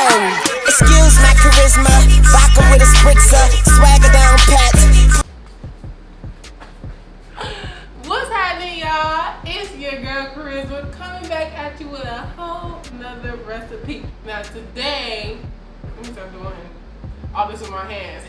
Excuse my charisma, vodka with a spritzer, swagger down pat. What's happening, y'all? It's your girl Charisma coming back at you with a whole nother recipe. Now today, let me start doing all this with my hands.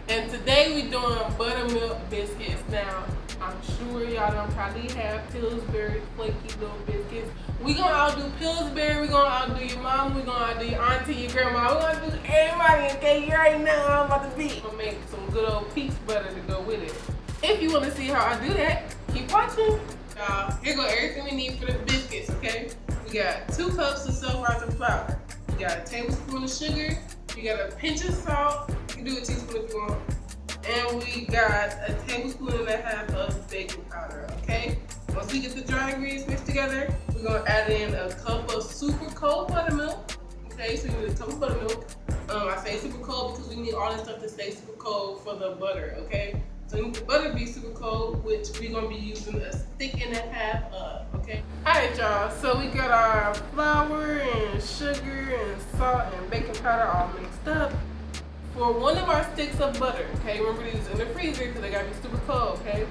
And today we doing buttermilk biscuits. Now, I'm sure y'all don't probably have Pillsbury flaky little biscuits. We gonna outdo Pillsbury, we gonna outdo your mom, we gonna outdo your auntie, your grandma, we gonna do everybody, okay? You already know how I'm about to be. I'm gonna make some good old peach butter to go with it. If you wanna see how I do that, keep watching. Here go everything we need for the biscuits, okay? We got 2 cups of self-rising flour. You got a tablespoon of sugar. You got a pinch of salt. You can do a teaspoon if you want. And we got a tablespoon and a half of baking powder, okay? Once we get the dry ingredients mixed together, we're gonna add in a cup of super cold buttermilk. Okay, so you need a cup of buttermilk. I say super cold because we need all this stuff to stay super cold for the butter, okay? So you need the butter to be super cold, which we're gonna be using a stick and a half of, okay? Alright y'all, so we got our flour and sugar and salt and baking powder all mixed up. For one of our sticks of butter, okay, remember these in the freezer because they gotta be super cold, okay?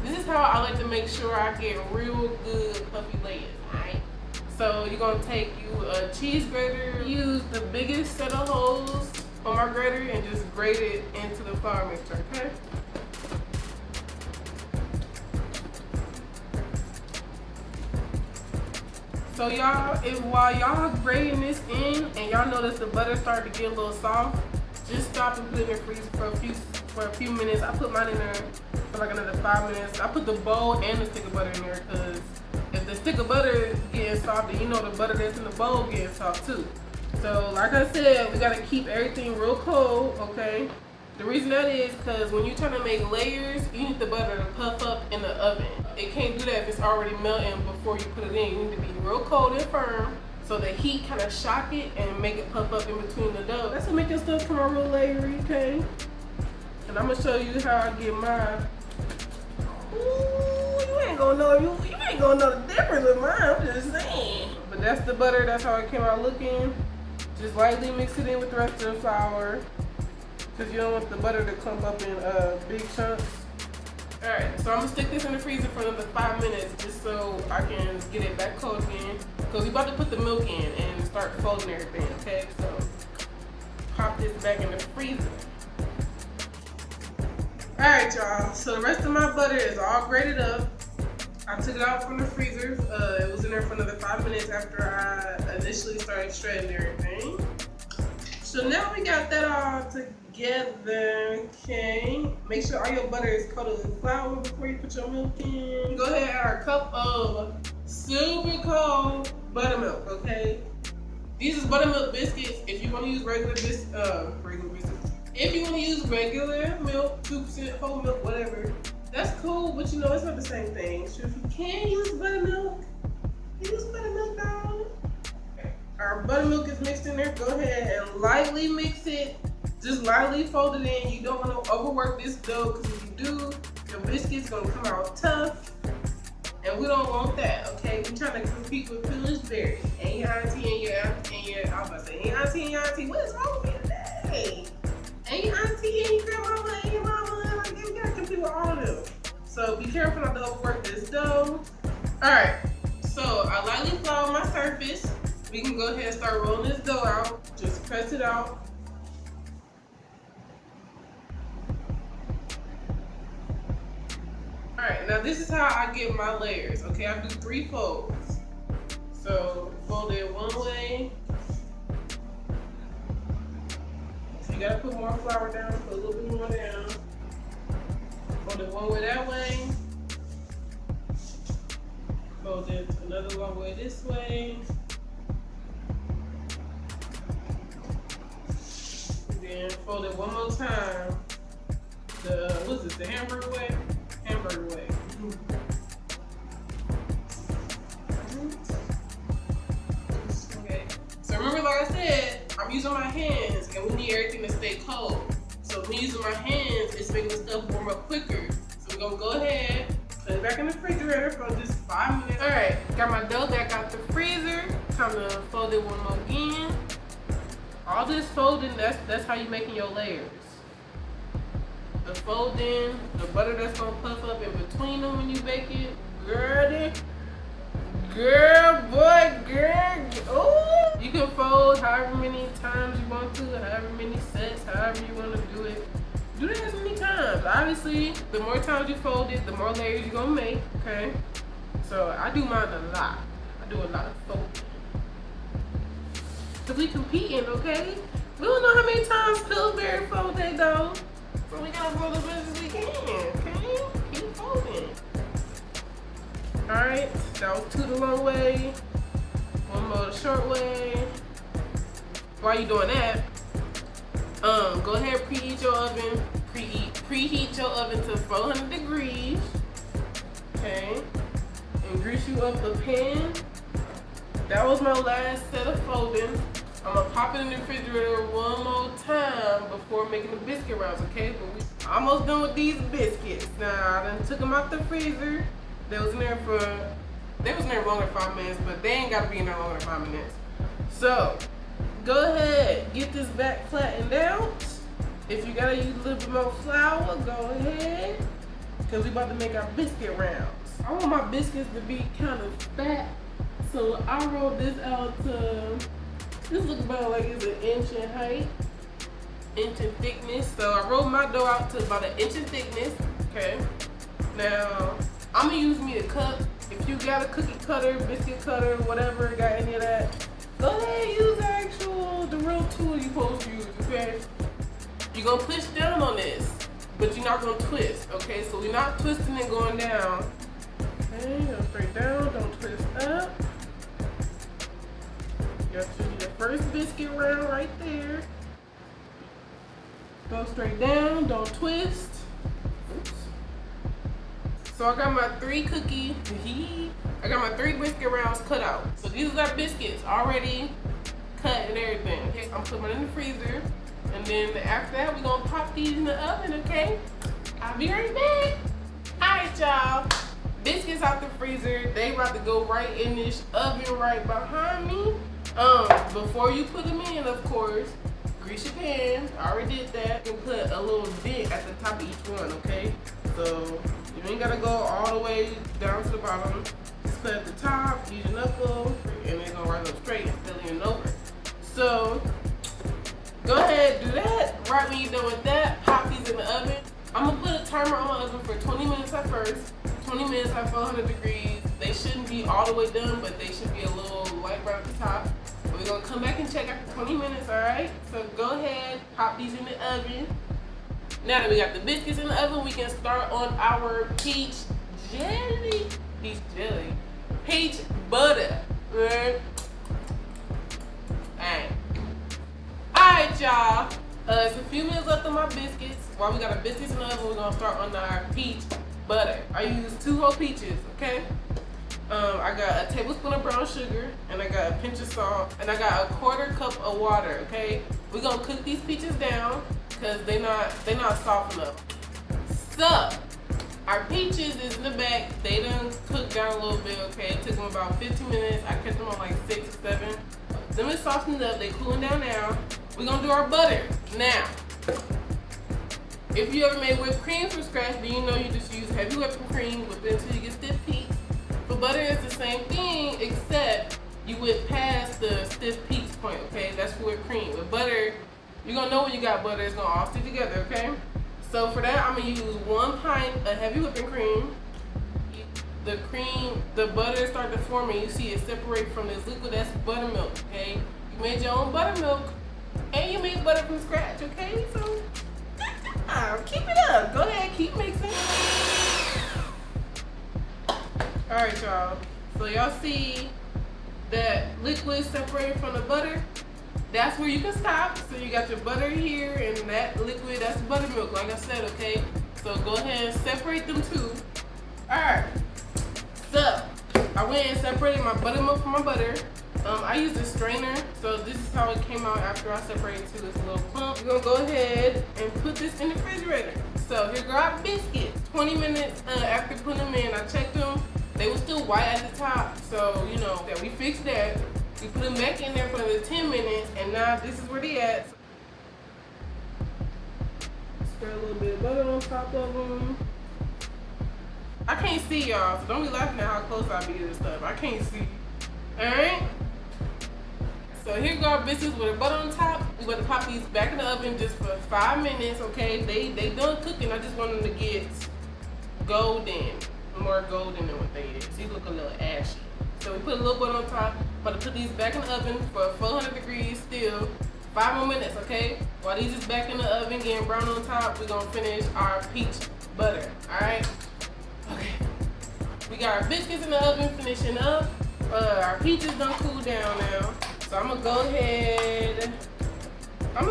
This is how I like to make sure I get real good puffy layers, alright? So you're gonna take you a cheese grater, use the biggest set of holes on my grater and just grate it into the flour mixture, okay? So y'all, while y'all grating this in and y'all notice the butter start to get a little soft, just stop and put it in the freezer for a few minutes. I put mine in there for like another 5 minutes. I put the bowl and the stick of butter in there because if the stick of butter is getting soft, then you know the butter that's in the bowl getting soft too. So like I said, we gotta keep everything real cold, okay? The reason that is because when you're trying to make layers, you need the butter to puff up in the oven. It can't do that if it's already melting before you put it in. You need to be real cold and firm so the heat kind of shock it and make it puff up in between the dough. That's what make your stuff come out real layery, okay? And I'm gonna show you how I get mine. Ooh, you ain't gonna know you ain't gonna know the difference with mine. I'm just saying. But that's the butter. That's how it came out looking. Just lightly mix it in with the rest of the flour, because you don't want the butter to clump up in big chunks. Alright, so I'm gonna stick this in the freezer for another 5 minutes just so I can get it back cold again. Because we're about to put the milk in and start folding everything, okay? So pop this back in the freezer. Alright y'all, so the rest of my butter is all grated up. I took it out from the freezer. It was in there for another 5 minutes after I initially started shredding everything. So now we got that all together, okay? Make sure all your butter is coated with flour before you put your milk in. Go ahead and add a cup of super cold buttermilk, okay? These is buttermilk biscuits. If you want to use regular biscuits, if you want to use regular milk, 2% whole milk, whatever, that's cool, but you know it's not the same thing. So if you can use buttermilk, use buttermilk, darling. Our buttermilk is mixed in there. Go ahead and lightly mix it. Just lightly fold it in. You don't want to overwork this dough because if you do, your biscuit's gonna come out tough. And we don't want that, okay? We're trying to compete with Pillsbury and your auntie and your I was about to say, your auntie and your auntie. What is wrong with you today? And your auntie and your grandmama and your mama. Like, you gotta compete with all of them. So be careful not to overwork this dough. Alright, so I lightly flour my surface. We can go ahead and start rolling this dough out. Just press it out. Alright, now this is how I get my layers, okay? I do 3 folds. So fold it one way. So you gotta put more flour down, put a little bit more down. Fold it one way that way. Fold it another one way this way. Then fold it one more time. What's this, the hamburger way? Hamburger way. Okay, so remember like I said, I'm using my hands and we need everything to stay cold. So me using my hands is making the stuff warm up quicker. So we're gonna go ahead, put it back in the refrigerator for just 5 minutes. All right, got my dough back out the freezer. Time to fold it one more again. all this folding, that's how you making your layers. The folding, the butter that's gonna puff up in between them when you bake it. Girl, ooh. You can fold however many times you want to, however many sets, however you want to do it. Do that as many times. Obviously, the more times you fold it, the more layers you're gonna make, okay? So I do mine a lot. I do a lot of folding. Cause we competing, okay? We don't know how many times Pillsbury fold they though. So we gotta fold as much as we can, okay? Keep folding. Alright, that was 2 the long way. 1 more the short way. While you doing that, go ahead and preheat your oven. Preheat your oven to 400 degrees. Okay. And grease you up a pan. That was my last set of folding. I'm gonna pop it in the refrigerator 1 more time before making the biscuit rounds, okay? But we almost done with these biscuits. Now, I done took them out the freezer. They was in there longer than 5 minutes, but they ain't gotta be in there longer than 5 minutes. So, go ahead, get this back flattened out. If you gotta use a little bit more flour, go ahead. Cause we about to make our biscuit rounds. I want my biscuits to be kind of fat. So I rolled this out to, this looks about like it's 1 inch in height, 1 inch in thickness. So I rolled my dough out to about 1 inch in thickness, okay? Now, I'm gonna use me a cup. If you got a cookie cutter, biscuit cutter, whatever, got any of that, go ahead and use the real tool you're supposed to use, okay? You're gonna push down on this, but you're not gonna twist, okay? So we're not twisting and going down. Okay, go straight down, don't twist up. You got your first biscuit round right there. Go straight down, don't twist. Oops. So I got my 3 biscuit rounds cut out. So these are our biscuits already cut and everything. Okay, I'm putting them in the freezer. And then after that, we're gonna pop these in the oven, okay? I'll be right back. Alright, y'all. Biscuits out the freezer. They about to go right in this oven right behind me. Before you put them in, of course, grease your pan. I already did that. You can put a little dent at the top of each one, okay? So you ain't gotta go all the way down to the bottom. Just put at the top, use your knuckle, and they're gonna rise up straight and fill in over. So go ahead, do that. Right when you're done with that, pop these in the oven. I'm gonna put a timer on my oven for 20 minutes at first. 20 minutes at 400 degrees. They shouldn't be all the way done, but they should be a little light brown at the top. We're gonna come back and check after 20 minutes, all right? So go ahead, pop these in the oven. Now that we got the biscuits in the oven, we can start on our peach butter. Alright. Alright, y'all. It's a few minutes left on my biscuits. While we got our biscuits in the oven, we're gonna start on our peach butter. I used 2 whole peaches, okay? I got a tablespoon of brown sugar, and I got a pinch of salt, and I got a 1/4 cup of water, okay? We're gonna cook these peaches down, cause they not soft enough. So, our peaches is in the back. They done cooked down a little bit, okay? It took them about 15 minutes. I kept them on like 6 or 7. Them is softened up, they cooling down now. We're gonna do our butter. Now, if you ever made whipped cream from scratch, then you know you just use heavy whipping cream, whip it until you get stiff peaks. For butter, it's the same thing, except you whip past the stiff peaks point, okay? That's for whipped cream. With butter, you're gonna know when you got butter, it's gonna all stick together, okay? So for that, I'm gonna use 1 pint of heavy whipping cream. The butter start to form and you see it separate from this liquid, that's buttermilk, okay? You made your own buttermilk and you made butter from scratch, okay? So, keep it up. Go ahead, keep mixing. All right, y'all. So y'all see that liquid separated from the butter? That's where you can stop. So you got your butter here and that liquid, that's buttermilk, like I said, okay? So go ahead and separate them two. All right. So I went and separated my buttermilk from my butter. I used a strainer, so this is how it came out after I separated to this little clump. We're gonna go ahead and put this in the refrigerator. So here go our biscuits. 20 minutes after putting them in, I checked them. They were still white at the top, so you know that we fixed that. We put them back in there for another 10 minutes, and now this is where they at. Spread a little bit of butter on top of them. I can't see y'all, so don't be laughing at how close I be to this stuff. I can't see. Alright? So here go our biscuits with the butter on top. We're going to pop these back in the oven just for 5 minutes, okay? They done cooking. I just want them to get golden. More golden than what they is. These look a little ashy. So we put a little butter on top. About to put these back in the oven for 400 degrees still. 5 more minutes, okay? While these is back in the oven getting brown on top, we're gonna finish our peach butter, alright? Okay. We got our biscuits in the oven finishing up. Our peaches done cool down now. So I'm gonna go ahead and I'm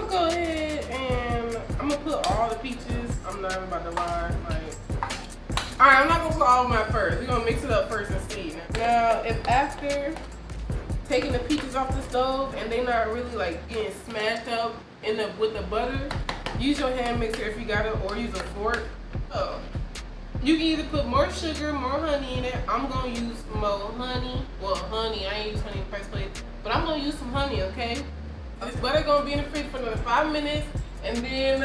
gonna put all the peaches. I'm not even about to lie. Alright, I'm not gonna put all of mine first. We're gonna mix it up first and see. Now, if after taking the peaches off the stove and they not really like getting smashed up with the butter, use your hand mixer if you got it, or use a fork. You can either put more sugar, more honey in it. I'm gonna use more honey. Well, honey, I ain't use honey in the first place, but I'm gonna use some honey, okay? This butter gonna be in the fridge for another 5 minutes, and then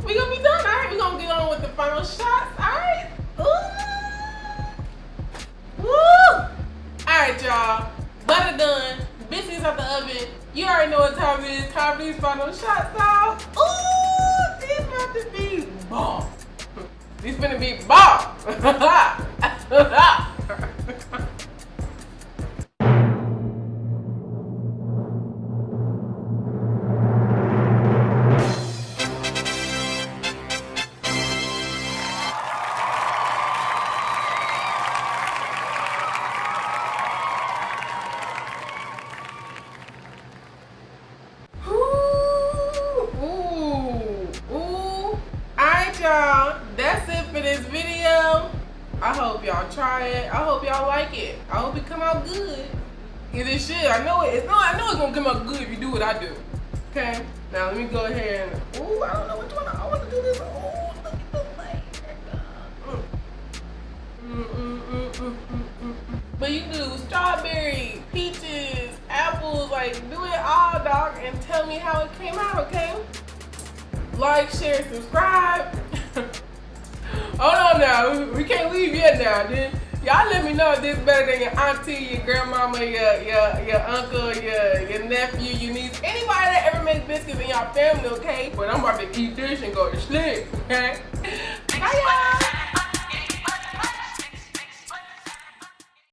we gonna be done, alright? We gonna get on with the final shots, alright? Woo! Alright, y'all. Butter done. Biscuits out the oven. You already know what time it is. Time for these final shots, y'all. Ooh! These about to be bomb. These finna be bomb. Y'all, that's it for this video. I hope y'all try it. I hope y'all like it. I hope it come out good. Cause it should. I know it's gonna come out good if you do what I do. Okay. Now let me go ahead and. Ooh, I don't know which one I want to do this. Ooh, look at the flavor. But you do strawberry, peaches, apples, like do it all, dog, and tell me how it came out. Okay. Like, share, subscribe. Hold on now, we can't leave yet now. Then y'all let me know if this better than your auntie, your grandmama, your uncle, your nephew, your niece, anybody that ever makes biscuits in your family, okay? But I'm about to eat this and go to sleep, okay? Bye y'all.